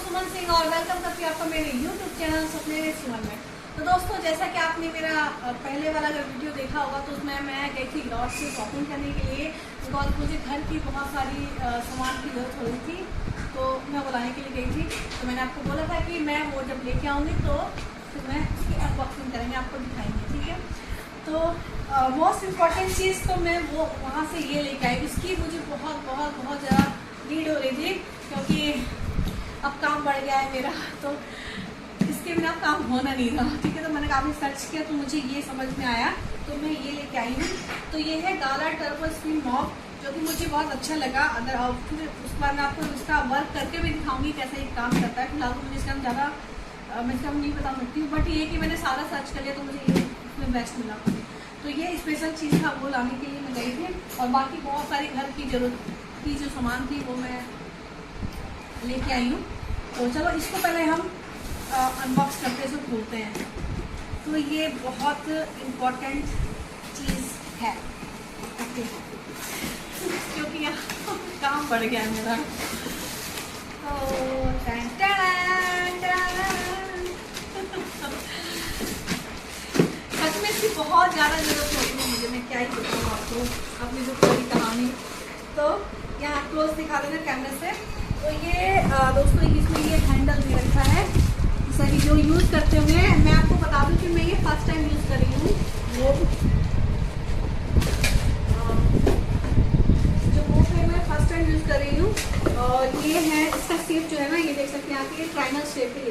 सुमन सिंह और वेलकम करती हूँ आपका मेरे YouTube चैनल सपने सुमन में। तो दोस्तों, जैसा कि आपने मेरा पहले वाला अगर वीडियो देखा होगा तो उसमें मैं गई थी लॉट से शॉपिंग करने के लिए, बिकॉज मुझे घर की बहुत सारी सामान की जरूरत हो रही थी, तो मैं वो लाने के लिए गई थी। तो मैंने आपको बोला था कि मैं वो जब लेके आऊँगी तो फिर मैं उसकी अनबॉक्सिंग करेंगे, आपको दिखाएंगे, ठीक है। तो मोस्ट इम्पॉर्टेंट चीज़ तो मैं वो वहाँ से ये लेके आई, इसकी मुझे बहुत बहुत बहुत ज़्यादा नीड हो रही थी, क्योंकि अब काम बढ़ गया है मेरा, तो इसके बिना काम होना नहीं था, ठीक है। तो मैंने काफ़ी सर्च किया तो मुझे ये समझ में आया, तो मैं ये लेके आई हूँ। तो ये है गाला टर्बो स्पिन मॉप, जो कि मुझे बहुत अच्छा लगा। अगर फिर उसके बाद मैं आपको इसका वर्क करके भी दिखाऊंगी कैसे ये काम करता है। फिलहाल तो मुझे इसका ज़्यादा मैं इसका नहीं बता सकती हूँ, बट ये कि मैंने सारा सर्च कर लिया तो मुझे ये इसमें बेस्ट मिला। तो ये स्पेशल चीज़ था, वो लाने के लिए मैं गई थी, और बाकी बहुत सारी घर की जरूरत की जो सामान थी वो मैं लेके आई हूँ। तो चलो इसको पहले हम अनबॉक्स करते हैं, इसको खोलते हैं। तो ये बहुत इम्पोर्टेंट चीज़ है, ओके, क्योंकि यहाँ काम बढ़ गया है मेरा। तो सच में इसकी बहुत ज़्यादा ज़रूरत होती है मुझे, मैं क्या ही बताऊँ आपको अपनी जो पूरी कहानी। तो यहाँ क्लोज दिखा देना कैमरे से। तो ये दोस्तों इसमें ये हैंडल दे रखा है, जैसा कि जो यूज़ करते हुए मैं आपको बता दूँ कि मैं ये फर्स्ट टाइम यूज़ कर रही हूँ। वो जो मैं फर्स्ट टाइम यूज़ कर रही हूँ, और ये है इसका शेप जो है ना, ये देख सकते हैं आप, ये ट्राइनल शेप है।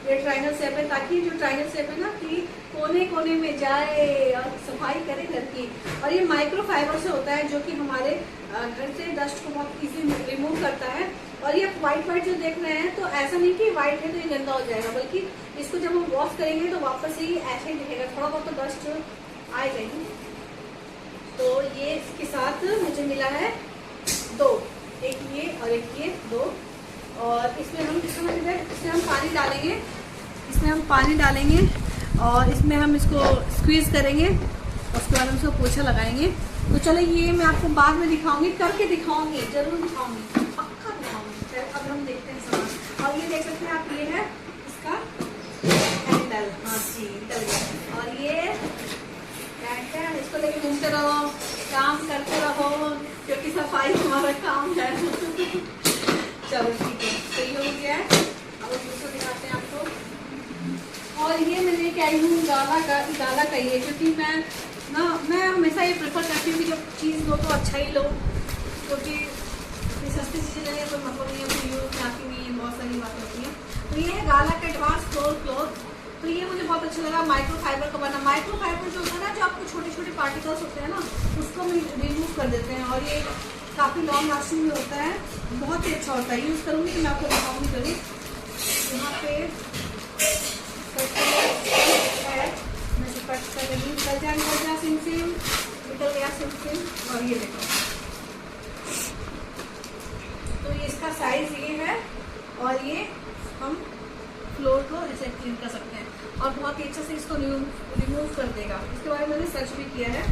ये ट्राइनल शेप है, ताकि जो ट्राइनल शेप है ना कि कोने कोने में जाए और सफाई करे घर की। और ये माइक्रो फाइबर से होता है, जो कि हमारे घर से डस्ट को बहुत इजी रिमूव करता है। और ये वाइट वाइट जो देख रहे हैं, तो ऐसा नहीं कि वाइट है तो ये गंदा हो जाएगा, बल्कि इसको जब हम वॉश करेंगे तो वापस ही ऐसे ही दिखेगा, थोड़ा बहुत तो डस्ट आ जाएगी। तो ये इसके साथ मुझे मिला है दो, एक ये और एक ये, दो। और इसमें हम इसमें हम पानी डालेंगे, इसमें हम पानी डालेंगे और इसमें हम इसको स्क्वीज करेंगे, उसके बाद हम इसको पोछा लगाएंगे। तो चलो ये मैं आपको बाद में दिखाऊंगी, करके दिखाऊंगी, जरूर दिखाऊंगी, पक्का दिखाऊंगी। अब हम देखते हैं सामान। और ये देख सकते हैं आप, ये है इसका हैंडल, हाँ जी निकल गया। और ये इसको लेके घूमते रहो, काम करते रहो, क्योंकि सफाई हमारा काम है। चलो ठीक है, तो ये हो गया है। अब दूसरा दिखाते हैं आपको। और ये मैं लेके आई हूँ गाला का ये, क्योंकि मैं हमेशा ये प्रेफर करती हूँ कि जब चीज़ लो तो अच्छा ही लो, क्योंकि सस्ती चीज़ें लेने कोई मतलब नहीं है, कोई यूज़ में आती नहीं है, बहुत सारी बात होती है। तो ये है गाला का एडवांस फ्लोर क्लॉथ। तो ये मुझे बहुत अच्छा लगा, माइक्रो फाइबर का बना। माइक्रो फाइबर जो होता है ना, जो आपको छोटे छोटे पार्टिकल्स होते हैं ना, उसको हम रिमूव कर देते हैं, और ये काफ़ी लॉन्ग लास्टिंग भी होता है, बहुत ही अच्छा होता है। यूज़ करूँगी तो मैं आपको दिखाऊँगी जरूर। यहाँ पे मैं से कट कर रही हूँ, निकल जा सिम सिम, निकल गया सिम सिम। और ये देखो, तो ये इसका साइज ये है, और ये हम फ्लोर को ऐसे क्लीन कर सकते हैं, और बहुत ही अच्छे से इसको रिमूव कर देगा। इसके बारे में मैंने सर्च भी किया है,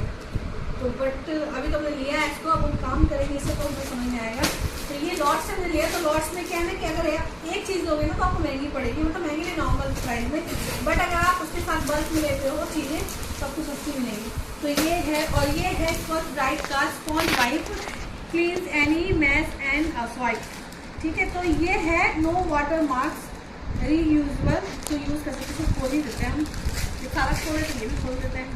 तो बट अभी तो मैंने लिया है इसको, अब हम काम करेंगे इससे तो हमें समझ में आएगा। तो ये लॉट्स से मैंने लिया, तो लॉट्स में क्या है ना कि अगर एक चीज़ लोगे ना तो आपको महंगी पड़ेगी, मतलब महंगी नहीं, नॉर्मल प्राइस में, बट अगर आप उसके साथ बल्क में लेते हो चीज़ें तो आपको सस्ती मिलेगी। तो ये है, और ये है स्कॉच ब्राइट का sponge wipe, cleans any mess and swipe, ठीक है। तो ये है नो वाटर मार्क्स, रीयूजेबल, तो यूज़ कर सकते हैं, खोल ही देते हैं हम, ये सारा खोल तो ये भी खोल देते हैं।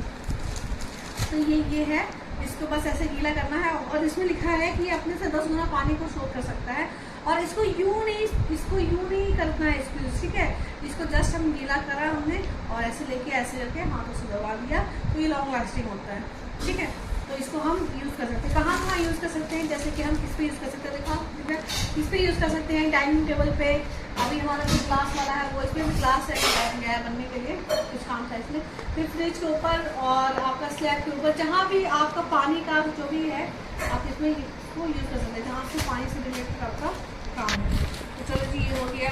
तो ये है, इसको बस ऐसे गीला करना है, और इसमें लिखा है कि अपने से 10 गुना पानी को सोख कर सकता है, और इसको यूँ नहीं करना है इसको, ठीक है। इसको जस्ट हम गीला करा हमने, और ऐसे लेके ऐसे करके हाथों से दबा दिया, तो ये लॉन्ग लास्टिंग होता है, ठीक है। तो इसको हम यूज़ कर सकते हैं, कहाँ यूज़ कर सकते हैं, जैसे कि हम किस पे यूज़ कर सकते हैं, देखो इस पे यूज़ कर सकते हैं, डाइनिंग टेबल पे। अभी हमारा जो ग्लास वाला है वो इसमें भी ग्लास है गया है बनने के लिए, कुछ काम था इसमें। फिर फ्रिज के ऊपर और आपका स्लैब के ऊपर, जहाँ भी आपका पानी का जो भी है, आप इसमें इसको यूज़ कर सकते हैं, जहाँ से पानी से रिलेटेड आपका काम है। तो चलो जी, ये हो गया।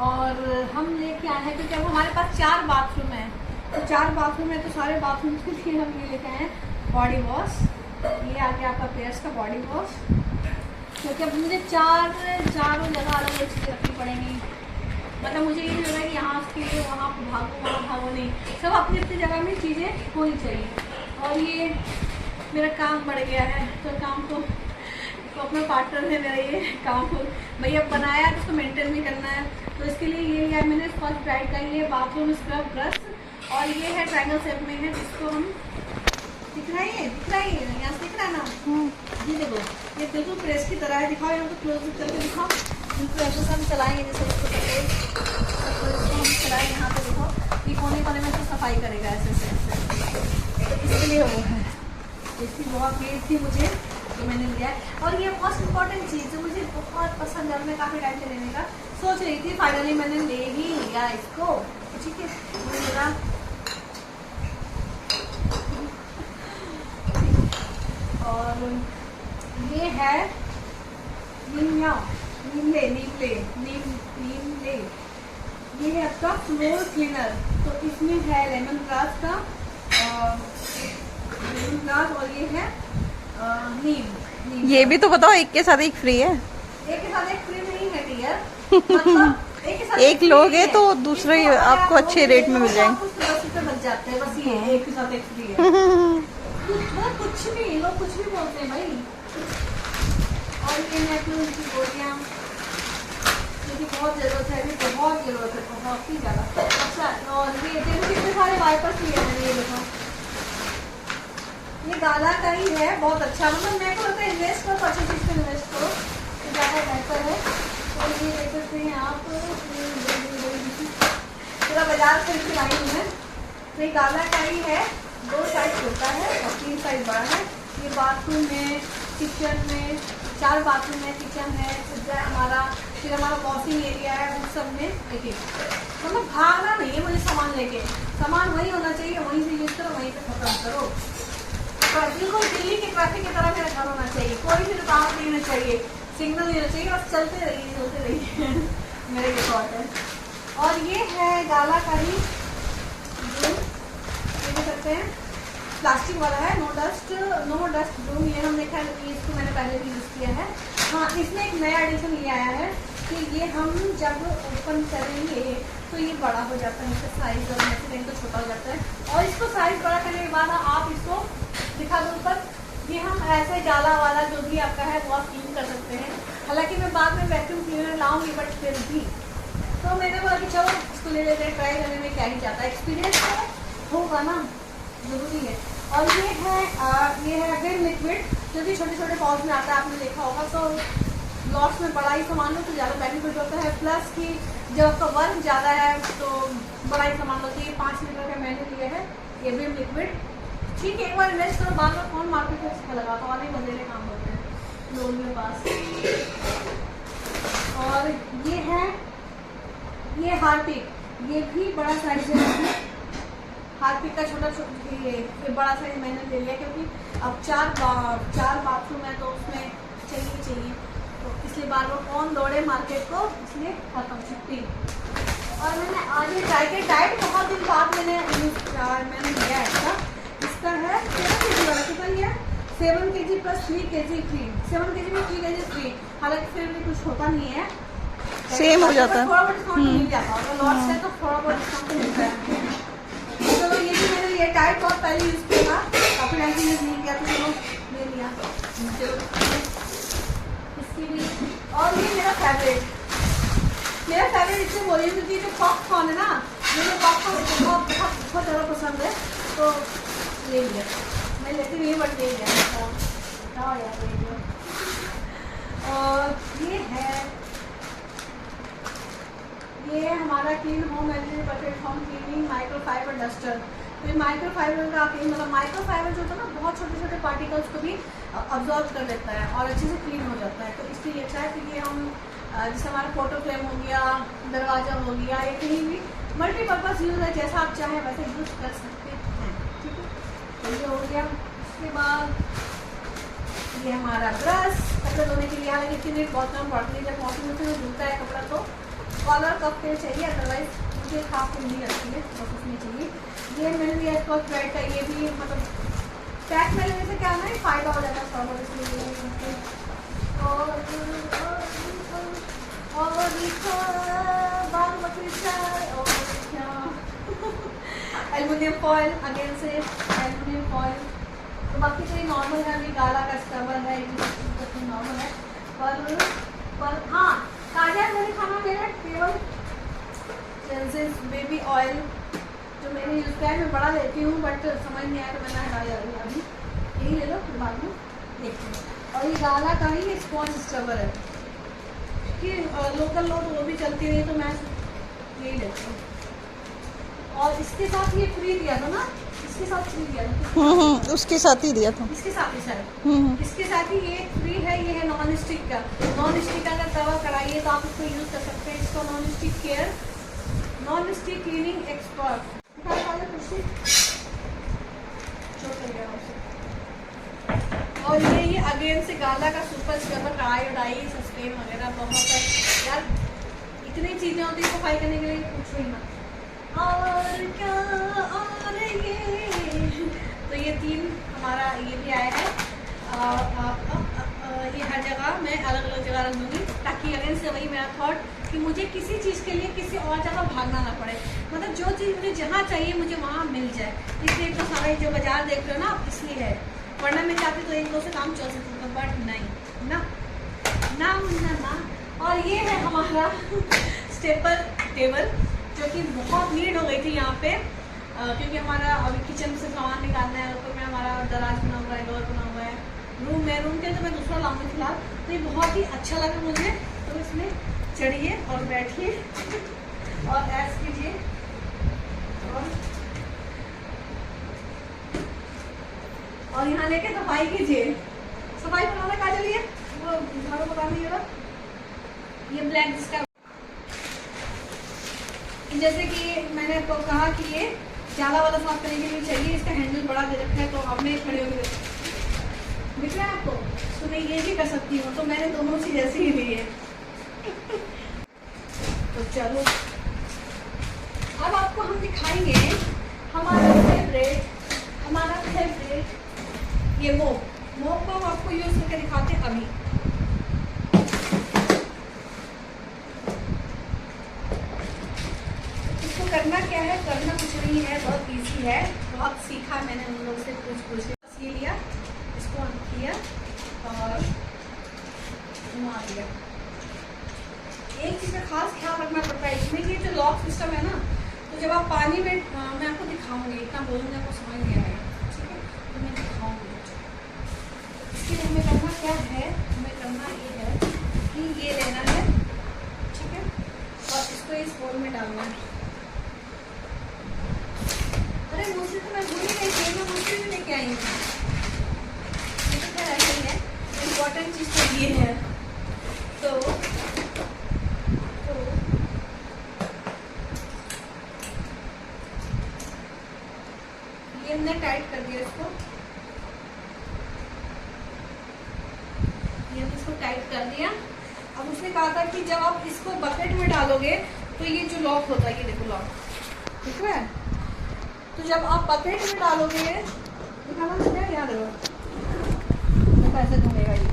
और हम लेके आए हैं, क्योंकि अब हमारे पास 4 बाथरूम है, तो 4 बाथरूम है, तो सारे बाथरूम के लिए हम ये लेके आए हैं बॉडी वॉश। ये आ गया आपका पेयर्स का बॉडी वॉश, क्योंकि अब मुझे चारों जगह अलग अलग चीज़ें रखनी पड़ेंगी। मतलब मुझे ये नहीं लग रहा है कि यहाँ के लिए वहाँ भागो वहाँ भागो, नहीं, सब अपनी अपनी जगह में चीज़ें होनी चाहिए। और ये मेरा काम बढ़ गया है, तो काम को अपना पार्टनर है मेरा, ये काम को भैया बनाया तो उसको मेंटेन भी करना है। तो इसके लिए ये लिया है मैंने फर्स्ट ब्राइट का ये बाथरूम स्क्रब ब्रश, और ये है ट्रायंगल शेप में है, जिसको हम दिख रहा है यहाँ से दिख रहा है ना जी, देखो ये बिल्कुल प्रेस की तरह है। दिखाओ यहाँ को क्लोज करके दिखाओ, बिल्कुल ऐसे हम चलाएंगे जैसे इसको हम चलाएंगे। यहाँ पे देखो ये कोने कोने में तो सफाई करेगा ऐसे तो इसके लिए वो है, इसकी बहुत नीड थी मुझे तो मैंने लिया है। और ये मोस्ट इम्पॉर्टेंट चीज़ जो मुझे बहुत पसंद है, मैं काफ़ी टाइम से लेने का सोच रही थी, फाइनली मैंने ले ही लिया इसको, ठीक है। मेरा और ये है नीमले, ये है आपका फ्लोर क्लीनर। तो इसमें है लेमन ग्रास का लेमन ग्रास, और ये है नीम। ये भी तो बताओ, एक के साथ एक फ्री है। एक के साथ एक फ्री नहीं है डियर, मतलब एक के साथ एक लोगे तो दूसरे आपको अच्छे रेट में मिल जाएंगे। 10 रुपये बच जाते हैं, बस ये एक के साथ एक फ्री है। मतलब कुछ भी लोग कुछ भी बोलते हैं भाई। और ये नेटलून की गोलियाँ, क्योंकि बहुत ज़रूरत है, अभी बहुत ज़रूरत है, बहुत ही ज़्यादा। अच्छा, और ये देखो कितने सारे वाइपर्स लिए हैं, ये देखो ये गाला का ही है, बहुत अच्छा। मतलब मेरे को लगता है इन्वेस्ट करो तो अच्छी चीज़ में इन्वेस्ट करो तो ज़्यादा बेहतर है। और ये देख सकते हैं आप, पूरा बाजार खरीद के लाई हूँ मैं। तो ये गाला का ही है, 2 साइज छोटा है और 3 साइज बड़ा है। ये बाथरूम में, किचन में, 4 बाथरूम है, किचन है, सज्जा हमारा, फिर हमारा वॉशिंग एरिया है, उस सब में एक मतलब भागना नहीं है मुझे सामान लेके, सामान वही होना चाहिए, वहीं से यूज़ करो, वहीं से खत्म करो। बिल्कुल दिल्ली के ट्रैफिक की तरह मेरा घर होना चाहिए, कोई भी रुकावट नहीं होना चाहिए, सिग्नल नहीं होना चाहिए, बस चलते रहिए मेरे ये थॉट है। और ये है गाला का ही, ये देख सकते हैं प्लास्टिक वाला है, नो डस्ट ब्लूम। ये हमने खैर इसको मैंने पहले भी यूज़ किया है। हाँ, इसमें एक नया एडिशन ये आया है कि ये हम जब ओपन करेंगे तो ये बड़ा हो जाता है, इसका साइज़ और कहीं तो छोटा हो जाता है। और इसको साइज़ बड़ा करने के बाद आप इसको दिखा दो ऊपर, ये हम ऐसे गाला वाला जो भी आपका है वो आप क्लीन कर सकते हैं। हालांकि मैं बाद में वैक्यूम क्लीनर लाऊंगी, बट फिर भी तो मैंने बोला कि चलो इसको ले लेते हैं, ट्राई करने में क्या ही जाता है, एक्सपीरियंस तो होगा ना, ज़रूरी है। और ये है अगेन लिक्विड, जो कि छोटे छोटे पॉज में आता है, आपने देखा होगा। तो लॉट्स में बड़ा ही सामान लो तो ज़्यादा बेनिफिट होता है, प्लस कि जब आपका वर्क ज़्यादा है तो बड़ा ही सामान लो। तो ये 5 लीटर का मैंने लिया है, ये भी लिक्विड, ठीक है। एक बार इन्वेस्ट करो, बाद में कौन मार्केट में इसका लगा, तो और ही मजेले काम होते हैं लोगों के पास। और ये हार्पिक, ये भी बड़ा साइज है, हार्पिक का छोटा ये बड़ा साइज मैंने ले लिया, क्योंकि अब 4 बाथरूम है तो उसमें चाहिए, तो इसलिए बार बार कौन दौड़े मार्केट को, इसलिए खत्म छुट्टी। और मैंने आज ये ट्राई किया, डाइट बहुत दिन बाद मैंने लिया है इसका है 7 kg वाला, कितना लिया 7 kg plus 3 kg free, 7 kg में 3 kg फ्री। हालांकि फिर भी कुछ होता नहीं है, सेम हो जाता है, थोड़ा बहुत डिस्काउंट मिल जाता है, अगर लॉट्स है तो थोड़ा बहुत डिस्काउंट मिलता है। चलो ये भी मैंने लिया, टाइट बहुत पहले यूज़ किया था, काफ़ी टाइम से यूज़ नहीं किया, तो चलो ले लिया इसकी भी। और ये मेरा फेवरेट इससे बोली क्योंकि जो पॉपकॉर्न है ना, मुझे पॉपकॉर्न बहुत ज़्यादा पसंद है, तो ले लिया। मैं लेती नहीं बट ले लिया। और ये हमारा clean home energy bucket home cleaning microfibre duster. तो ये माइक्रोफाइबर का मतलब माइक्रोफाइबर जो होता है ना, बहुत छोटे छोटे पार्टिकल्स को भी अब्जॉर्ब कर लेता है और अच्छे से क्लीन हो जाता है। तो इसलिए अच्छा है कि ये हम जैसे हमारा फोटो फ्रेम हो गया, दरवाज़ा हो गया, या कहीं भी मल्टीपर्पज़ यूज़ है, जैसा आप चाहें वैसे यूज़ कर सकते हैं, ठीक है। तो ये हो गया। उसके बाद ये हमारा ब्रश कपड़े धोने के लिए, हालांकि इसकी रेट बहुत कम पड़ती है, जब वॉशिंग मशीन में धुलता है कपड़ा तो कॉलर कप पे चाहिए, अदरवाइज मुझे हाफ नहीं लगती है, बस उसमें चाहिए। ये मैंने लिया स्कॉच ब्राइट का, ये भी मतलब पैक में लेने से क्या है ना फ़ायदा हो जाता है थोड़ा बहुत, इसलिए और बाल बकरी चाय और क्या एल्युमिनियम फॉइल, अगेन से एल्युमिनियम फॉइल। तो बाकी तो ये नॉर्मल है, अभी गाला का स्टबर है, नॉर्मल है। पर हाँ, ताजा मैंने खाना मेरा केवल बेबी ऑयल जो मैंने यूज़ किया है, मैं बड़ा लेती हूँ बट समझ नहीं आया तो मैंने हटा जा रही हूँ। अभी यही ले लो, फिर बाद में देखते हैं। और ये गाला का ही स्पॉन्ज स्क्रबर है कि लोकल लोग वो भी चलती रही, तो मैं यही लेती हूँ। और इसके साथ ये फ्री दिया था ना, इसके साथ फ्री दिया था। उसके साथ ही दिया था, इसके साथ ही सर, इसके साथ ही ये फ्री है। ये है नॉन स्टिक का। नॉन स्टिक का अगर तवा कढ़ाई है तो आप इसको यूज़ कर सकते हैं। इसको non stick care, non stick cleaning expert. और ये अगेन से गाला का सुपर स्क्रबर, कढ़ाई वढ़ाई सस्टेन वगैरह बहुत है यार, इतनी चीज़ें होती है सफाई करने के लिए, पूछो ही मत। और क्या, और तो ये तीन हमारा ये भी आया है। ये हर जगह मैं अलग अलग जगह रख दूँगी, ताकि अगेन से वही मेरा थॉट कि मुझे किसी चीज़ के लिए किसी और जगह भागना ना पड़े। मतलब जो चीज़ मुझे जहाँ चाहिए मुझे वहाँ मिल जाए। इसलिए तो सारे जो बाजार देख रहे हो ना, इसलिए है। वरना मैं चाहती तो एक दो से काम चल सकता था, बट नहीं ना ना ना ना। और ये है हमारा स्टेपल टेबल, जो कि बहुत नीड हो गई थी यहाँ पे, क्योंकि हमारा अभी किचन से सामान निकालना है। ऊपर में हमारा दराज बना हुआ है, डोर बना हुआ है, रूम है। रूम के तो मैं दूसरा लाऊंगी फिलहाल। तो ये बहुत ही अच्छा लगा मुझे, तो इसमें चढ़िए और बैठिए और ऐश कीजिए। और यहाँ लेके सफाई कीजिए। सफाई बनाना कहा चलिए, वो झाड़ू बनाने ये ब्लैक जिसका, जैसे कि मैंने आपको कहा कि ये जाला वाला साफ करने के लिए चाहिए। इसका हैंडल बड़ा दे रखा है, तो अब मैं खड़े होकर दिख रहा है आपको, तो मैं ये भी कर सकती हूँ। तो मैंने दोनों चीज ऐसे ही ली है। तो चलो अब आपको हम दिखाएंगे हमारा फेवरेट ये मोप को हम आपको यूज करके दिखाते हैं अभी। इसको करना क्या है, करना कुछ नहीं है, बहुत इजी है, बहुत सीखा मैंने उन लोगों से पूछ के। ये लिया, इसको ऑन किया और घुमा दिया। एक चीज़ का खास ख्याल रखना पड़ता है इसमें, ये जो लॉक सिस्टम है ना, तो जब आप पानी में, मैं आपको दिखाऊंगी, इतना बोलूँगी आपको समझ नहीं आएगा, ठीक है, तो मैं दिखाऊंगी। इसके लिए हमें करना क्या है, हमें करना ये है कि ये लेना है, ठीक है, और इसको इस बोल में डालना है। अरे मुझसे तो मैं भूल ही नहीं थी, मैं मुझसे भी लेके आई हूँ। ये तो खैर ऐसे ही है, इम्पोर्टेंट चीज़ तो ये है। तो ये हमने टाइट कर दिया इसको, ये इसको टाइट कर दिया। अब उसने कहा था कि जब आप इसको बकेट में डालोगे तो ये जो लॉक होता है, ये देखो लॉक, ठीक है, तो जब आप बकेट में डालोगे, दिखाना तो क्या याद है, देखो ऐसे घूमेगा ये,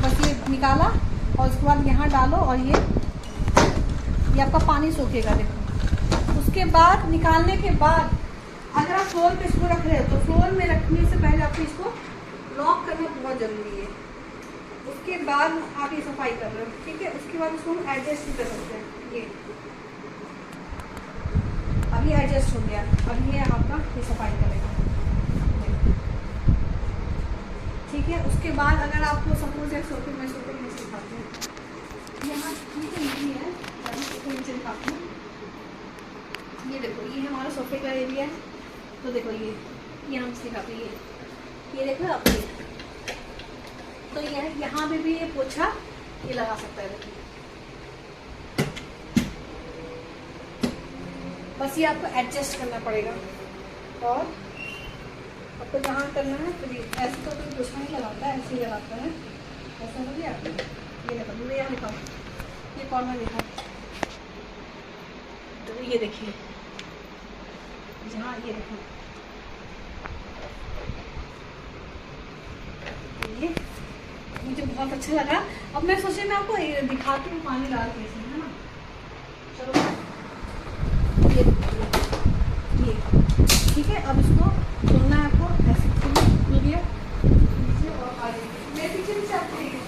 बस ये निकाला और उसके बाद यहाँ डालो और ये आपका पानी सोखेगा। देखो उसके बाद निकालने के बाद अगर आप फ्लोर पे इसको रख रहे हो तो फ्लोर में रखने से पहले आपको इसको लॉक करना बहुत जरूरी है। उसके बाद आप ये सफाई कर रहे हो, ठीक है, उसके बाद इसको हम एडजस्ट भी कर सकते हैं। ये अभी एडजस्ट हो गया, अब ये आपका ये सफाई करेगा, ठीक है। उसके बाद अगर आपको सपोज एक सोफे में नीचे दिखाते हैं, यहाँ नीचे नहीं है, सोफे नीचे दिखाते हैं, ये देखो ये हमारा सोफे का एरिया है। तो देखो ये हम दिखाते हैं, ये देखो आप, तो ये यहाँ पे भी ये पोछा ये लगा सकता है। देखिए बस ये आपको एडजस्ट करना पड़ेगा, और आपको जहाँ करना है तो ऐसे तो कोई पोछा नहीं लगाता है, ऐसे ही लगाता है, ऐसा हो गया। ये देखो मुझे यहाँ दिखाओ, ये कॉर्नर दिखाओ, तो ये देखिए जहाँ ये देखो मुझे बहुत अच्छा लगा। अब मैं सोचे मैं आपको दिखाती हूँ पानी डाल के इसमें, है ना। चलो ये ठीक है। अब इसको खोलना है आपको, ऐसे खुल गया नीचे और आगे मेरे पीछे भी चलते हैं।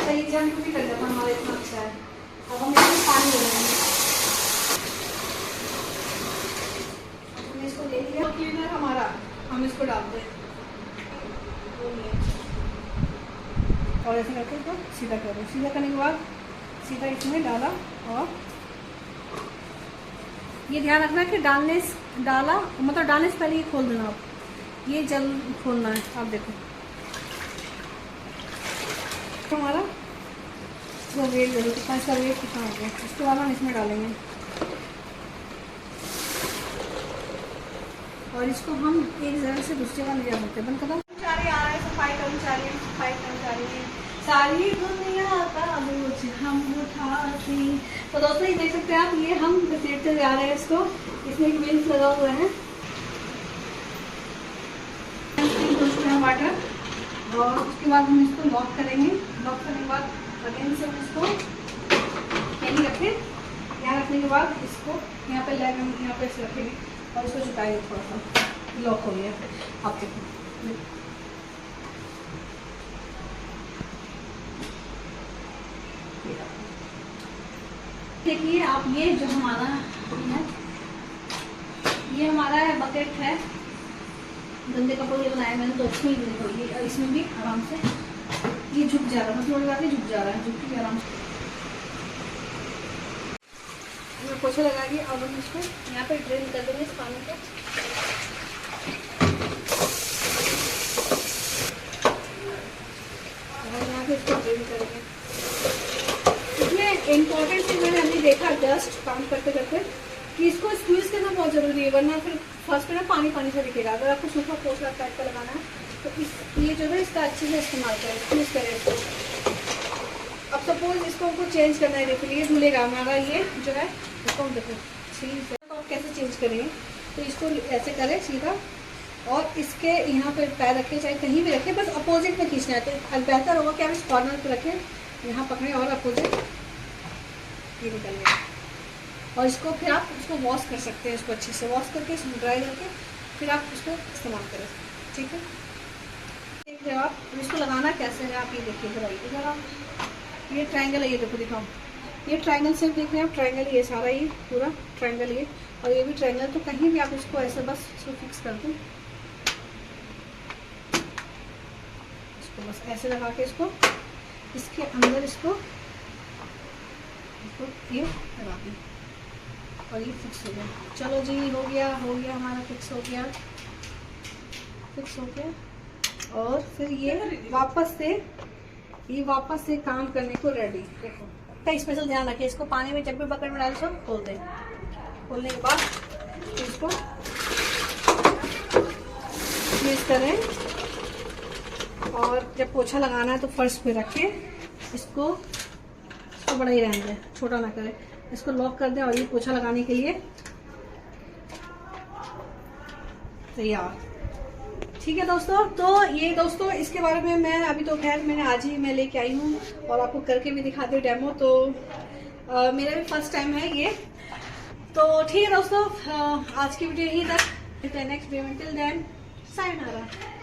सही जंप भी कर जाता हमारा, इतना अच्छा है। अब हम इसमें पानी ले लेंगे। हमने इसको ले लिया, क्लीनर हमारा, हम इसको डालते हैं और ऐसे करके इसको सीधा कर दो। सीधा करने के बाद सीधा इसमें डाला, और ये ध्यान रखना कि डाला मतलब डालने से पहले ये खोल देना आप, ये जल खोलना है। आप देखो तो हमारा वो वेट देखो कितना, इसका वेट कितना हो गया। इसके बाद हम इसमें डालेंगे और इसको हम एक जगह से दूसरी जगह ले जा सकते हैं। बंद कदम कर्मचारी आ रहे हैं, सफाई कर्मचारी हैं, सारी दुनिया का बोझ हम उठाते। तो दोस्तों ये देख सकते हैं आप, ये हम घसीटते जा रहे हैं इसको। इसमें एक व्हील्स लगा हुआ है, वाटर, और उसके बाद हम इसको लॉक करेंगे। लॉक करने के बाद अगेन से हम इसको यहीं रखें। यहाँ रखने के बाद इसको यहाँ पे लैग हम यहाँ पे रखेंगे और इसको झुकाएंगे थोड़ा सा। लॉक हो गया। आप देखो देखिए आप, ये जो हमारा है, ये हमारा है बकेट है। गंदे कपड़ों के बनाए मैंने, तो इसमें भी देखो ये, इसमें भी आराम से ये झुक जा रहा है, थोड़ी बात झुक जा रहा है, झुक के आराम से मैं पोछा लगा दिया। अब हम इसको यहाँ पे ड्रेन कर देंगे इस पानी को। और यहाँ पे इसको ड्रेन करेंगे। इसमें इम्पोर्टेंट चीज़ मैंने अभी देखा जस्ट काम करते करते कि इसको स्क्वीज करना बहुत ज़रूरी है, वरना फिर फर्स्ट में ना पानी पानी से दिखेगा। अगर आपको सूखा पोछा टाइप का लगाना है तो ये जो है इसका अच्छे से इस्तेमाल करें, स्क्वीज करें इसको। अब सपोज इसको हमको चेंज करना है, देखो ये धुलेगा हमारा, ये जो है इसको हम देखो ठीक है। तो आप कैसे चेंज करेंगे, तो इसको ऐसे करें सीधा, और इसके यहाँ पे पैर रखें, चाहे कहीं भी रखें, बस अपोजिट में खींचना है। तो बेहतर होगा कि आप इस कॉर्नर पे रखें, यहाँ पकड़ें और अपोजिट ये निकल गया। और इसको फिर आप उसको वॉश कर सकते हैं, इसको अच्छे से वॉश करके इसको ड्राई करके फिर आप उसको इस्तेमाल करें, ठीक है। देखिए आप इसको लगाना कैसे है, आप ये देखिए जरा, इधर आप ये ट्रायंगल है, ये देखो दिखाओ, ये ट्रायंगल से देख रहे हैं आप, ट्रायंगल ये सारा, ये पूरा ट्रायंगल ये, और ये भी ट्रायंगल। तो कहीं भी आप इसको ऐसे बस इसको फिक्स कर दें, इसको बस ऐसे लगा के इसको इसके अंदर इसको ये लगा दें और ये फिक्स हो गया। चलो जी हो गया हमारा फिक्स हो गया। और फिर ये वापस से काम करने को रेडी। देखो का स्पेशल ध्यान रखिए, इसको पानी में जब भी बकेट में डालें सब खोल दें। खोलने के बाद इसको यूज करें, और जब पोछा लगाना है तो फर्श पे रखें इसको बड़ा ही रहने दें, छोटा ना करें। इसको लॉक कर दें और ये पोछा लगाने के लिए तैयार। ठीक है दोस्तों, तो ये दोस्तों इसके बारे में मैं अभी तो खैर मैंने आज ही मैं लेके आई हूँ और आपको करके भी दिखाती हूँ डेमो। तो मेरा भी फर्स्ट टाइम है ये। तो ठीक है दोस्तों, आज की वीडियो यहीं तक। नेक्स्ट वीडियो में टिल देन सायोनारा।